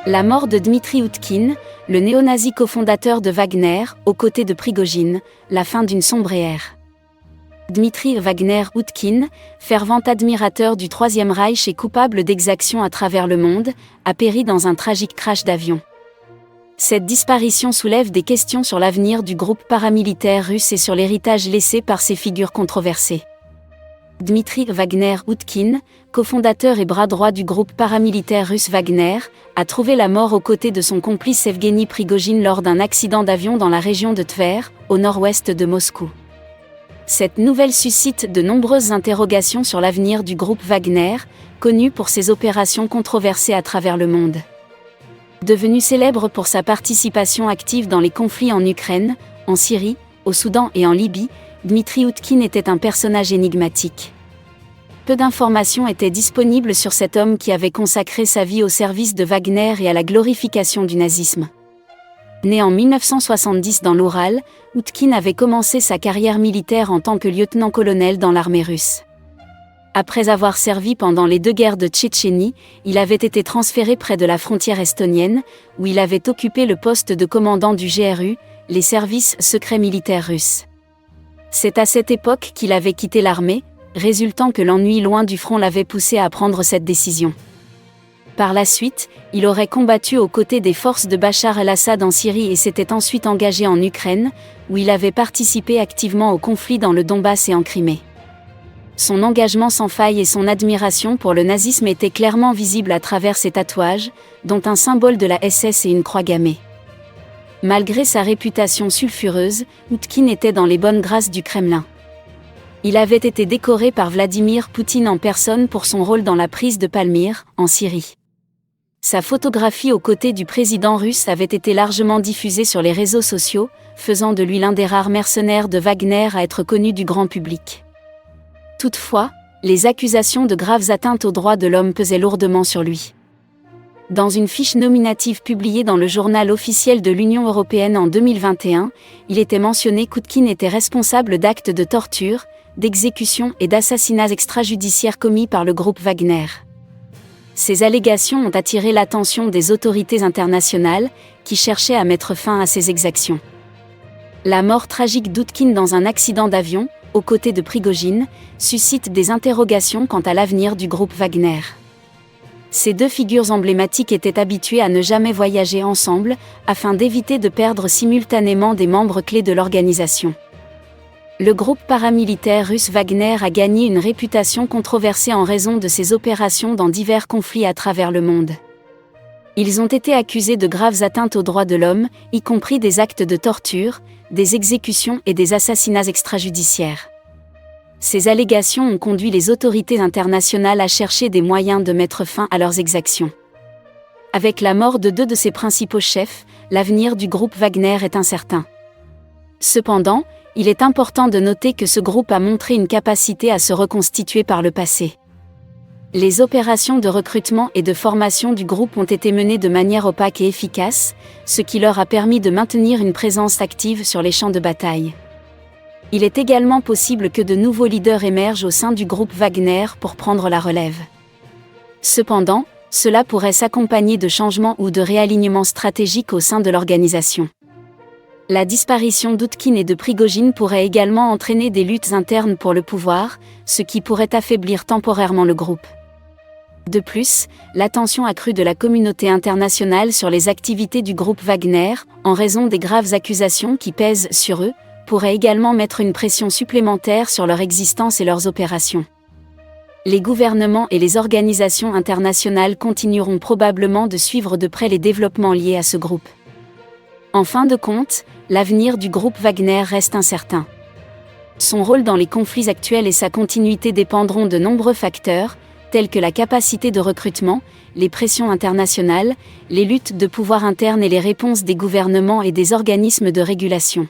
La mort de Dmitri Utkin, le néo-nazi cofondateur de Wagner, aux côtés de Prigojine, la fin d'une sombre ère. Dmitri Wagner Utkin, fervent admirateur du Troisième Reich et coupable d'exactions à travers le monde, a péri dans un tragique crash d'avion. Cette disparition soulève des questions sur l'avenir du groupe paramilitaire russe et sur l'héritage laissé par ces figures controversées. Dmitri Wagner Utkin, cofondateur et bras droit du groupe paramilitaire russe Wagner, a trouvé la mort aux côtés de son complice Evgeny Prigojine lors d'un accident d'avion dans la région de Tver, au nord-ouest de Moscou. Cette nouvelle suscite de nombreuses interrogations sur l'avenir du groupe Wagner, connu pour ses opérations controversées à travers le monde. Devenu célèbre pour sa participation active dans les conflits en Ukraine, en Syrie, au Soudan et en Libye, Dmitri Utkin était un personnage énigmatique. Peu d'informations étaient disponibles sur cet homme qui avait consacré sa vie au service de Wagner et à la glorification du nazisme. Né en 1970 dans l'Oural, Utkin avait commencé sa carrière militaire en tant que lieutenant-colonel dans l'armée russe. Après avoir servi pendant les deux guerres de Tchétchénie, il avait été transféré près de la frontière estonienne, où il avait occupé le poste de commandant du GRU, les services secrets militaires russes. C'est à cette époque qu'il avait quitté l'armée, résultant que l'ennui loin du front l'avait poussé à prendre cette décision. Par la suite, il aurait combattu aux côtés des forces de Bachar el-Assad en Syrie et s'était ensuite engagé en Ukraine, où il avait participé activement au conflit dans le Donbass et en Crimée. Son engagement sans faille et son admiration pour le nazisme étaient clairement visibles à travers ses tatouages, dont un symbole de la SS et une croix gammée. Malgré sa réputation sulfureuse, Utkin était dans les bonnes grâces du Kremlin. Il avait été décoré par Vladimir Poutine en personne pour son rôle dans la prise de Palmyre, en Syrie. Sa photographie aux côtés du président russe avait été largement diffusée sur les réseaux sociaux, faisant de lui l'un des rares mercenaires de Wagner à être connu du grand public. Toutefois, les accusations de graves atteintes aux droits de l'homme pesaient lourdement sur lui. Dans une fiche nominative publiée dans le journal officiel de l'Union européenne en 2021, il était mentionné qu'Utkin était responsable d'actes de torture, d'exécutions et d'assassinats extrajudiciaires commis par le groupe Wagner. Ces allégations ont attiré l'attention des autorités internationales, qui cherchaient à mettre fin à ces exactions. La mort tragique d'Utkin dans un accident d'avion, aux côtés de Prigojine, suscite des interrogations quant à l'avenir du groupe Wagner. Ces deux figures emblématiques étaient habituées à ne jamais voyager ensemble, afin d'éviter de perdre simultanément des membres clés de l'organisation. Le groupe paramilitaire russe Wagner a gagné une réputation controversée en raison de ses opérations dans divers conflits à travers le monde. Ils ont été accusés de graves atteintes aux droits de l'homme, y compris des actes de torture, des exécutions et des assassinats extrajudiciaires. Ces allégations ont conduit les autorités internationales à chercher des moyens de mettre fin à leurs exactions. Avec la mort de deux de ses principaux chefs, l'avenir du groupe Wagner est incertain. Cependant, il est important de noter que ce groupe a montré une capacité à se reconstituer par le passé. Les opérations de recrutement et de formation du groupe ont été menées de manière opaque et efficace, ce qui leur a permis de maintenir une présence active sur les champs de bataille. Il est également possible que de nouveaux leaders émergent au sein du groupe Wagner pour prendre la relève. Cependant, cela pourrait s'accompagner de changements ou de réalignements stratégiques au sein de l'organisation. La disparition d'Utkin et de Prigojine pourrait également entraîner des luttes internes pour le pouvoir, ce qui pourrait affaiblir temporairement le groupe. De plus, l'attention accrue de la communauté internationale sur les activités du groupe Wagner, en raison des graves accusations qui pèsent sur eux, pourrait également mettre une pression supplémentaire sur leur existence et leurs opérations. Les gouvernements et les organisations internationales continueront probablement de suivre de près les développements liés à ce groupe. En fin de compte, l'avenir du groupe Wagner reste incertain. Son rôle dans les conflits actuels et sa continuité dépendront de nombreux facteurs, tels que la capacité de recrutement, les pressions internationales, les luttes de pouvoir interne et les réponses des gouvernements et des organismes de régulation.